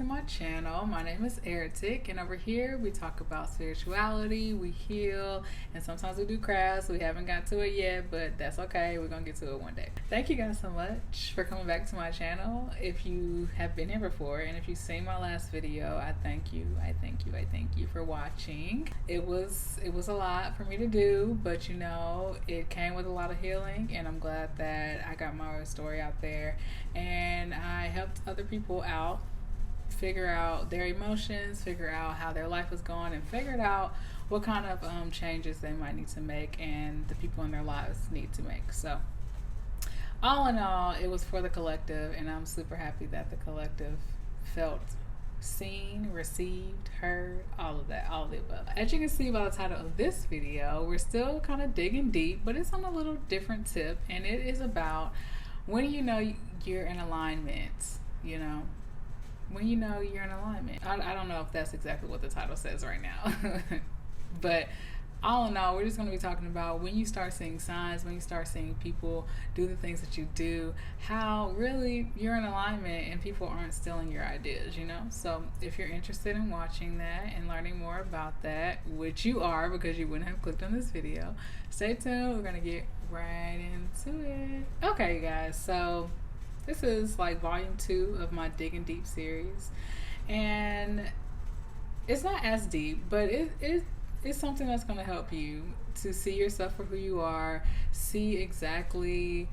to my channel. My name is Eric, and over here we talk about spirituality, we heal, and sometimes we do crafts. We haven't got to it yet, but that's okay. We're gonna get to it one day. Thank you guys so much for coming back to my channel. If you have been here before, and if you've seen my last video, I thank you. I thank you for watching. It was a lot for me to do, but you know, it came with a lot of healing, and I'm glad that I got my story out there, and I helped other people out figure out their emotions, figure out how their life is going, and figured out what kind of changes they might need to make and the people in their lives need to make. So all in all, it was for the collective, and I'm super happy that the collective felt seen, received, heard, all of that, all of the above. As you can see by the title of this video, we're still kind of digging deep, but it's on a little different tip, and it is about when you know you're in alignment, you know, when you know you're in alignment. I don't know if that's exactly what the title says right now, but all in all, we're just going to be talking about when you start seeing signs, when you start seeing people do the things that you do, how really you're in alignment and people aren't stealing your ideas, you know? So if you're interested in watching that and learning more about that, which you are because you wouldn't have clicked on this video, stay tuned. We're going to get right into it. Okay, you guys, so this is like volume 2 of my Digging Deep series, and it's not as deep, but it's something that's going to help you to see yourself for who you are, see exactly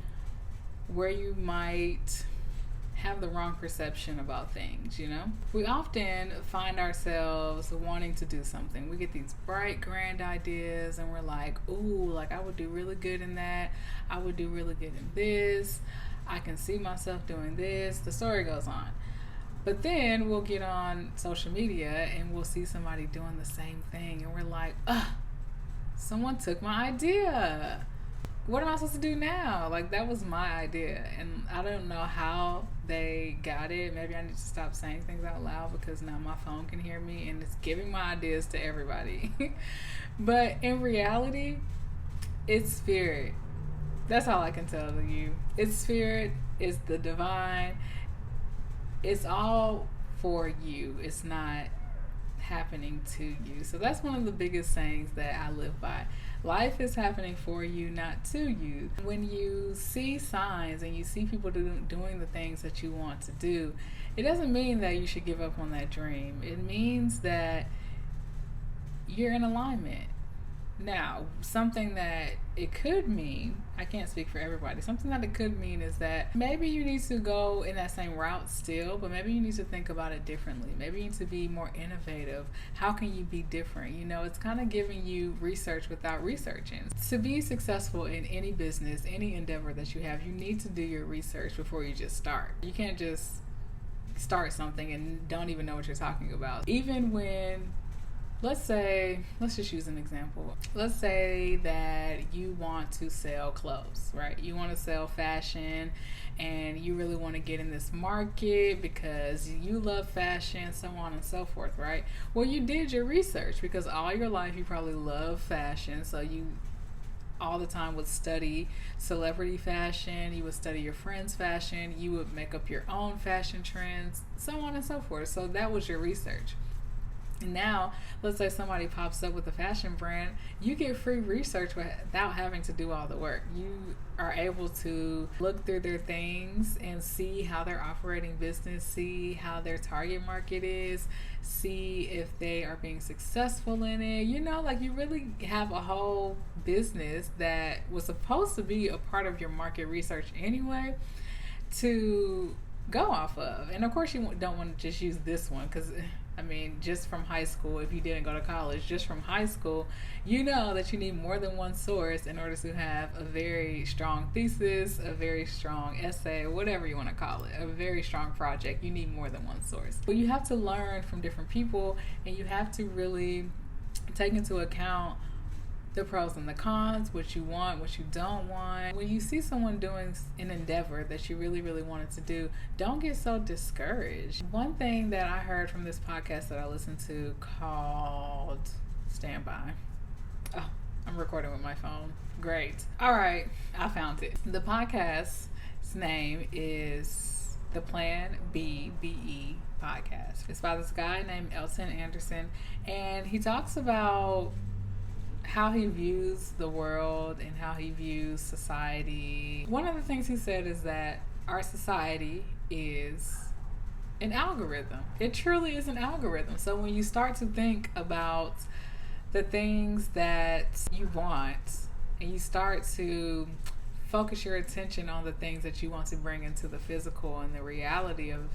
where you might have the wrong perception about things, you know? We often find ourselves wanting to do something. We get these bright, grand ideas, and we're like, ooh, like I would do really good in that. I would do really good in this. I can see myself doing this. The story goes on. But then we'll get on social media and we'll see somebody doing the same thing, and we're like, ugh, someone took my idea. What am I supposed to do now? Like, that was my idea, and I don't know how they got it. Maybe I need to stop saying things out loud because now my phone can hear me and it's giving my ideas to everybody. But in reality, it's spirit. That's all I can tell you. It's spirit, it's the divine. It's all for you. It's not happening to you. So that's one of the biggest sayings that I live by. Life is happening for you, not to you. When you see signs and you see people doing the things that you want to do, it doesn't mean that you should give up on that dream. It means that you're in alignment. Now, something that it could mean, I can't speak for everybody, something that it could mean is that maybe you need to go in that same route still, but maybe you need to think about it differently. Maybe you need to be more innovative. How can you be different? You know, it's kind of giving you research without researching. To be successful in any business, any endeavor that you have, you need to do your research before you just start. You can't just start something and don't even know what you're talking about. Even when, let's just use an example. Let's say that you want to sell clothes, right? You want to sell fashion and you really want to get in this market because you love fashion, so on and so forth, right? Well, you did your research because all your life you probably love fashion, so you all the time would study celebrity fashion, you would study your friends' fashion, you would make up your own fashion trends, so on and so forth. So that was your research. And now, let's say somebody pops up with a fashion brand, you get free research without having to do all the work. You are able to look through their things and see how they're operating business, see how their target market is, see if they are being successful in it. You know, like you really have a whole business that was supposed to be a part of your market research anyway to go off of. And of course you don't want to just use this one because, I mean, just from high school, if you didn't go to college, just from high school, you know that you need more than one source in order to have a very strong thesis, a very strong essay, whatever you want to call it, a very strong project. You need more than one source. But you have to learn from different people, and you have to really take into account the pros and the cons, what you want, what you don't want. When you see someone doing an endeavor that you really, really wanted to do, don't get so discouraged. One thing that I heard from this podcast that I listened to called Standby. Oh, I'm recording with my phone. Great. All right, I found it. The podcast's name is the Plan B BE podcast. It's by this guy named Elton Anderson, and he talks about how he views the world and how he views society. One of the things he said is that our society is an algorithm. It truly is an algorithm. So when you start to think about the things that you want and you start to focus your attention on the things that you want to bring into the physical and the reality of,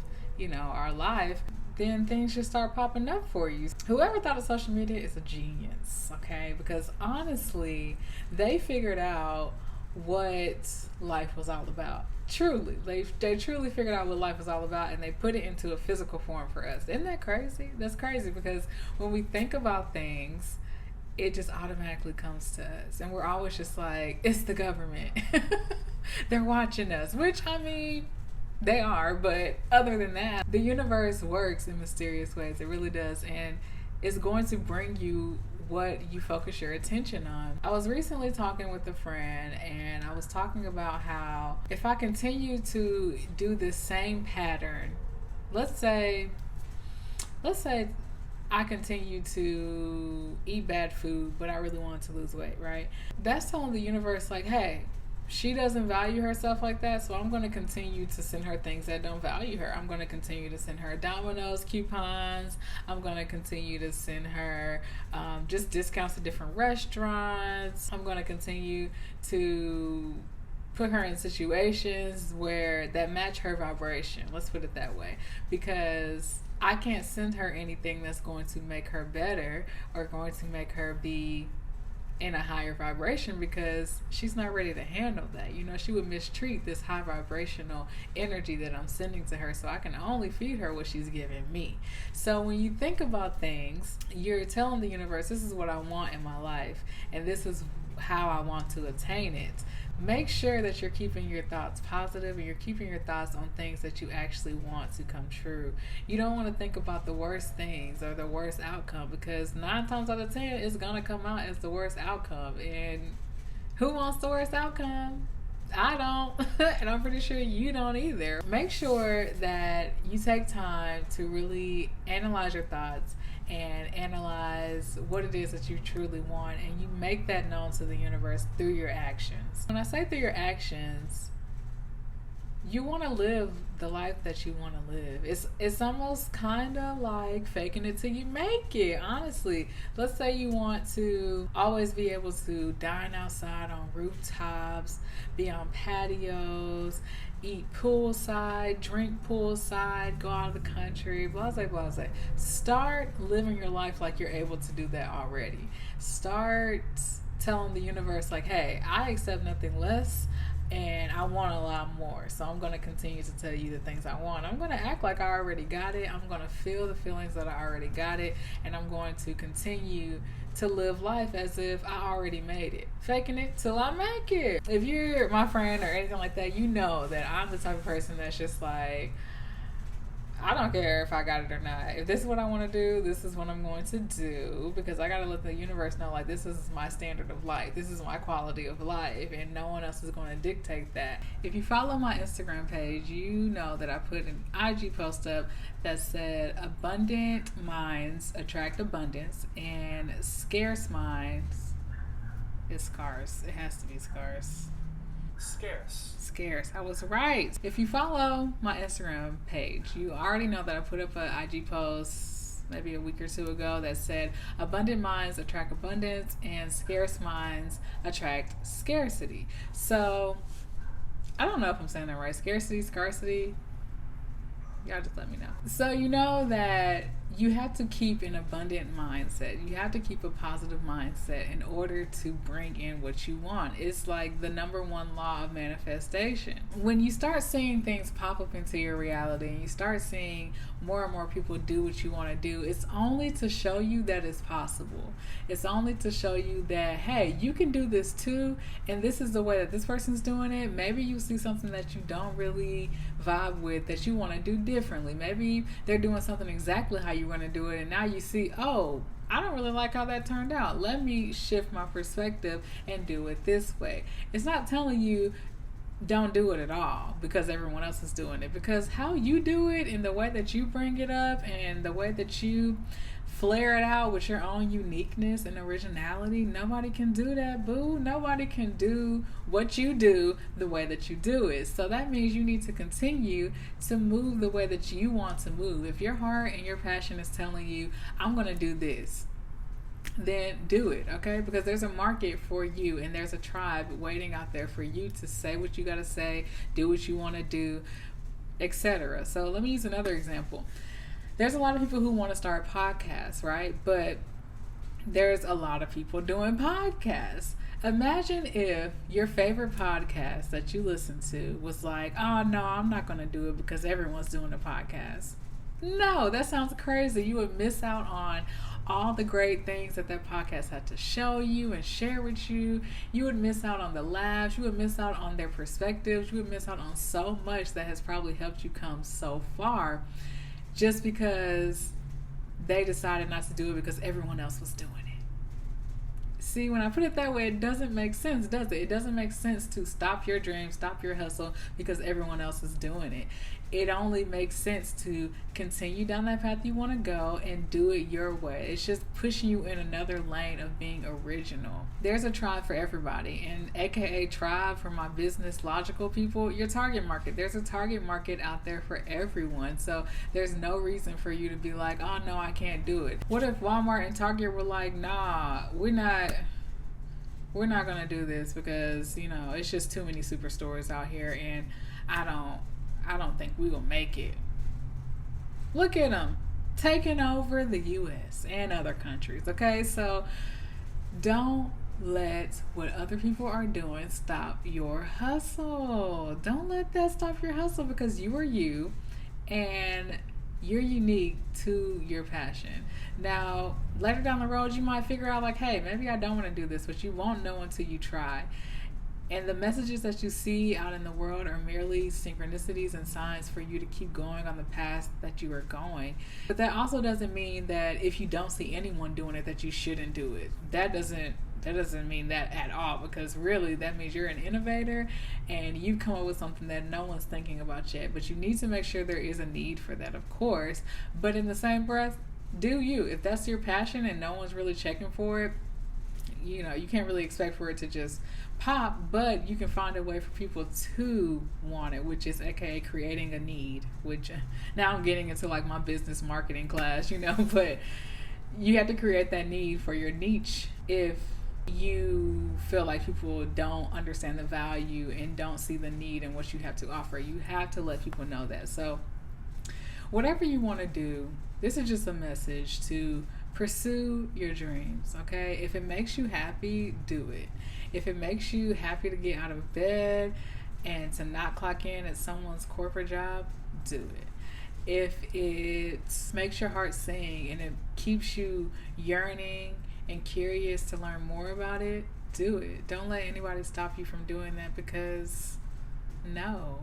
our life, then things just start popping up for you. Whoever thought of social media is a genius, okay? Because honestly, they figured out what life was all about. Truly, they truly figured out what life was all about, and they put it into a physical form for us. Isn't that crazy? That's crazy, because when we think about things, it just automatically comes to us, and we're always just like, it's the government. They're watching us, which, I mean, they are, but other than that, the universe works in mysterious ways. It really does, and it's going to bring you what you focus your attention on. I was recently talking with a friend, and I was talking about how if I continue to do this same pattern, let's say I continue to eat bad food, but I really want to lose weight, right? That's telling the universe, like, hey, she doesn't value herself like that, so I'm going to continue to send her things that don't value her. I'm going to continue to send her Domino's coupons. I'm going to continue to send her just discounts to different restaurants. I'm going to continue to put her in situations where that match her vibration. Let's put it that way. Because I can't send her anything that's going to make her better or going to make her be in a higher vibration, because she's not ready to handle that. She would mistreat this high vibrational energy that I'm sending to her, so I can only feed her what she's giving me. So when you think about things, you're telling the universe, this is what I want in my life, and this is how I want to attain it. Make sure that you're keeping your thoughts positive and you're keeping your thoughts on things that you actually want to come true. You don't want to think about the worst things or the worst outcome, because 9 times out of 10 it's going to come out as the worst outcome. And who wants the worst outcome? I don't, and I'm pretty sure you don't either. Make sure that you take time to really analyze your thoughts and analyze what it is that you truly want, and you make that known to the universe through your actions. When I say through your actions, you want to live the life that you want to live. It's almost kind of like faking it till you make it, honestly. Let's say you want to always be able to dine outside on rooftops, be on patios, eat poolside, drink poolside, go out of the country, blase, blase. Start living your life like you're able to do that already. Start telling the universe, like, hey, I accept nothing less, and I want a lot more. So I'm going to continue to tell you the things I want. I'm going to act like I already got it. I'm going to feel the feelings that I already got it. And I'm going to continue to live life as if I already made it. Faking it till I make it. If you're my friend or anything like that, you know that I'm the type of person that's just like, I don't care if I got it or not. If this is what I want to do, this is what I'm going to do, because I got to let the universe know, like, this is my standard of life. This is my quality of life, and no one else is going to dictate that. If you follow my Instagram page, you know that I put an IG post up that said, abundant minds attract abundance, and scarce minds is scarce. It has to be scarce. Scarce. I was right. If you follow my Instagram page, you already know that I put up an IG post maybe a week or two ago that said abundant minds attract abundance and scarce minds attract scarcity. So I don't know if I'm saying that right. Scarcity. Y'all just let me know. So you know that you have to keep an abundant mindset. You have to keep a positive mindset in order to bring in what you want. It's like the number one law of manifestation. When you start seeing things pop up into your reality and you start seeing more and more people do what you want to do, it's only to show you that it's possible. It's only to show you that, hey, you can do this too, and this is the way that this person's doing it. Maybe you see something that you don't really vibe with that you want to do differently. Maybe they're doing something exactly how you want to do it, and now you see, oh, I don't really like how that turned out. Let me shift my perspective and do it this way. It's not telling you don't do it at all because everyone else is doing it. Because how you do it and the way that you bring it up and the way that you flare it out with your own uniqueness and originality, nobody can do that, boo. Nobody can do what you do the way that you do it. So that means you need to continue to move the way that you want to move. If your heart and your passion is telling you, I'm going to do this, then do it, okay? Because there's a market for you and there's a tribe waiting out there for you to say what you got to say, do what you want to do, etc. So let me use another example. There's a lot of people who want to start podcasts, right? But there's a lot of people doing podcasts. Imagine if your favorite podcast that you listen to was like, oh no, I'm not going to do it because everyone's doing a podcast. No, that sounds crazy. You would miss out on all the great things that podcast had to show you and share with you. You would miss out on the laughs. You would miss out on their perspectives. You would miss out on so much that has probably helped you come so far just because they decided not to do it because everyone else was doing it. See, when I put it that way, it doesn't make sense, does it? It doesn't make sense to stop your dream, stop your hustle because everyone else is doing it. It only makes sense to continue down that path you want to go and do it your way. It's just pushing you in another lane of being original. There's a tribe for everybody, and aka tribe for my business logical people, your target market. There's a target market out there for everyone. So there's no reason for you to be like, oh no, I can't do it. What if Walmart and Target were like, nah, we're not gonna do this because, you know, it's just too many superstores out here and I don't think we will make it. Look at them taking over the U.S. and other countries, okay? So don't let what other people are doing stop your hustle. Don't let that stop your hustle because you are you and you're unique to your passion. Now, later down the road, you might figure out like, hey, maybe I don't want to do this, but you won't know until you try. And the messages that you see out in the world are merely synchronicities and signs for you to keep going on the path that you are going. But that also doesn't mean that if you don't see anyone doing it, that you shouldn't do it. That doesn't mean that at all, because really that means you're an innovator and you've come up with something that no one's thinking about yet. But you need to make sure there is a need for that, of course. But in the same breath, do you. If that's your passion and no one's really checking for it, you know, you can't really expect for it to just pop, but you can find a way for people to want it, which is aka creating a need, which now I'm getting into like my business marketing class, you know, but you have to create that need for your niche. If you feel like people don't understand the value and don't see the need in what you have to offer, you have to let people know that. So whatever you want to do, this is just a message to pursue your dreams, okay? If it makes you happy, do it. If it makes you happy to get out of bed and to not clock in at someone's corporate job, do it. If it makes your heart sing and it keeps you yearning and curious to learn more about it, do it. Don't let anybody stop you from doing that, because no,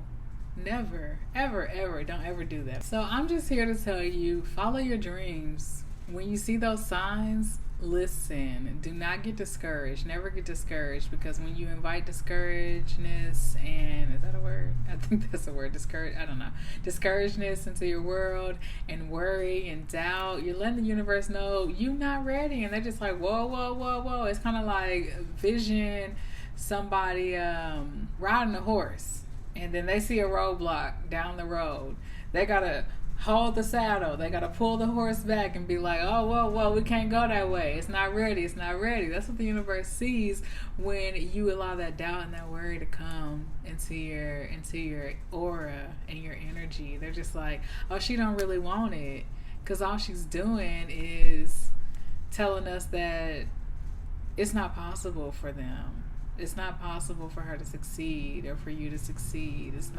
never, ever, ever, don't ever do that. So I'm just here to tell you, follow your dreams. When you see those signs, listen. Do not get discouraged. Never get discouraged, because when you invite discouragedness, and is that a word? I think that's a word. I don't know. Discouragedness into your world, and worry and doubt, you're letting the universe know you're not ready. And they're just like, whoa, whoa, whoa, whoa. It's kind of like vision somebody riding a horse, and then they see a roadblock down the road. They gotta hold the saddle. They got to pull the horse back and be like, oh, whoa, we can't go that way. It's not ready. That's what the universe sees when you allow that doubt and that worry to come into your aura and your energy. They're just like, oh, she don't really want it, because all she's doing is telling us that it's not possible for them. It's not possible for her to succeed or for you to succeed. It's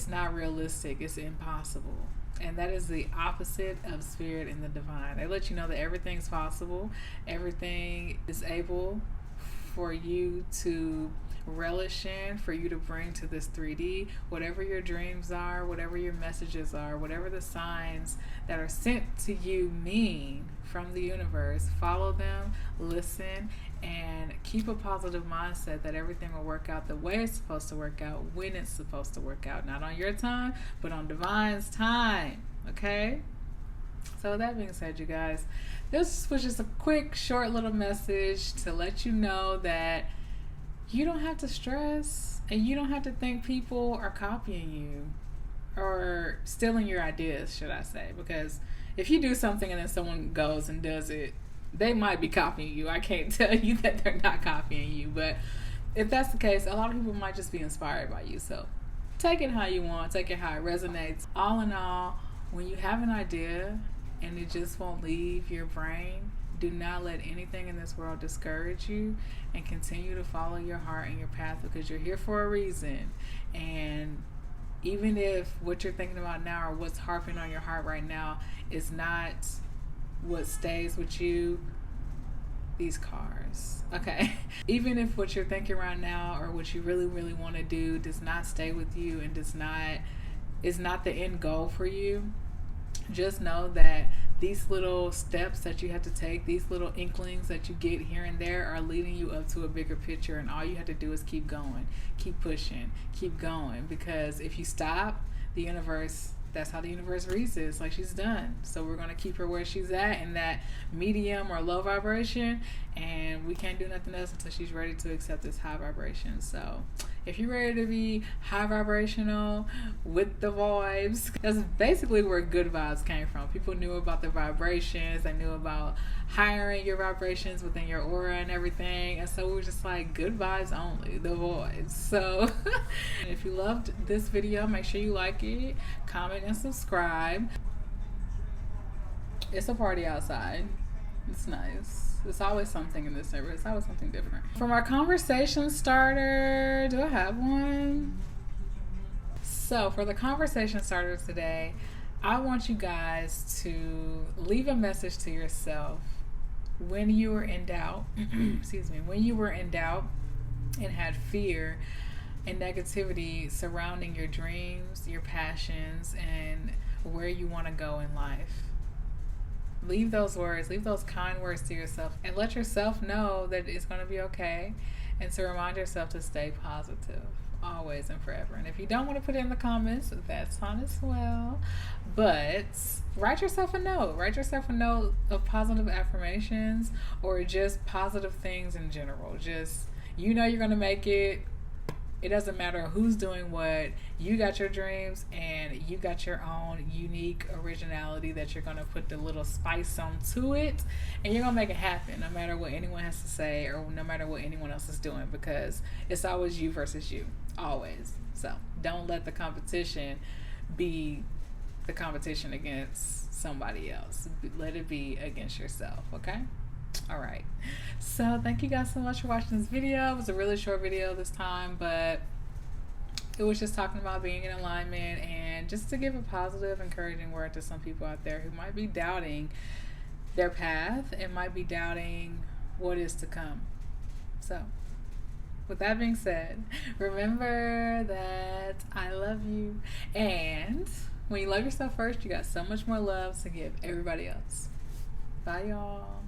not realistic. It's impossible. And that is the opposite of spirit and the divine. They let you know that everything's possible. Everything is able for you to relish in, for you to bring to this 3D. Whatever your dreams are, whatever your messages are, whatever the signs that are sent to you mean from the universe. Follow them, listen, and keep a positive mindset that everything will work out the way it's supposed to work out, when it's supposed to work out. Not on your time, but on divine's time. Okay? So with that being said, you guys, this was just a quick, short little message to let you know that you don't have to stress and you don't have to think people are copying you or stealing your ideas, should I say. Because if you do something and then someone goes and does it, they might be copying you. I can't tell you that they're not copying you. But if that's the case, a lot of people might just be inspired by you. So take it how you want. Take it how it resonates. All in all, when you have an idea and it just won't leave your brain, do not let anything in this world discourage you, and continue to follow your heart and your path, because you're here for a reason. And even if what you're thinking about now or what's harping on your heart right now is not what stays with you, these cars, okay? Even if what you're thinking right now or what you really, really want to do does not stay with you and is not the end goal for you, just know that these little steps that you have to take, these little inklings that you get here and there, are leading you up to a bigger picture. And all you have to do is keep going, keep pushing, keep going. Because if you stop, the universe, that's how the universe reads it. It's like, she's done. So we're going to keep her where she's at, in that medium or low vibration. And we can't do nothing else until she's ready to accept this high vibration. So if you're ready to be high vibrational with the vibes, that's basically where good vibes came from. People knew about the vibrations. They knew about hiring your vibrations within your aura and everything. And so we were just like, good vibes only, the vibes. So if you loved this video, make sure you like it, comment, and subscribe. It's a party outside. It's nice. There's always something in this server. It's always something different. From our conversation starter, do I have one? So for the conversation starter today, I want you guys to leave a message to yourself when you were in doubt. Excuse me. When you were in doubt and had fear and negativity surrounding your dreams, your passions, and where you want to go in life. Leave those words, leave those kind words to yourself, and let yourself know that it's going to be okay, and to remind yourself to stay positive always and forever. And if you don't want to put it in the comments, that's fine as well, but write yourself a note. Write yourself a note of positive affirmations, or just positive things in general. Just, you know, you're going to make it. It doesn't matter who's doing what. You got your dreams, and you got your own unique originality that you're going to put the little spice on to it, and you're going to make it happen no matter what anyone has to say or no matter what anyone else is doing, because it's always you versus you, always. So don't let the competition be the competition against somebody else. Let it be against yourself, okay? All right, so thank you guys so much for watching this video. It was a really short video this time, but it was just talking about being in alignment, and just to give a positive, encouraging word to some people out there who might be doubting their path and might be doubting what is to come. So with that being said, remember that I love you, and when you love yourself first, you got so much more love to give everybody else. Bye, y'all.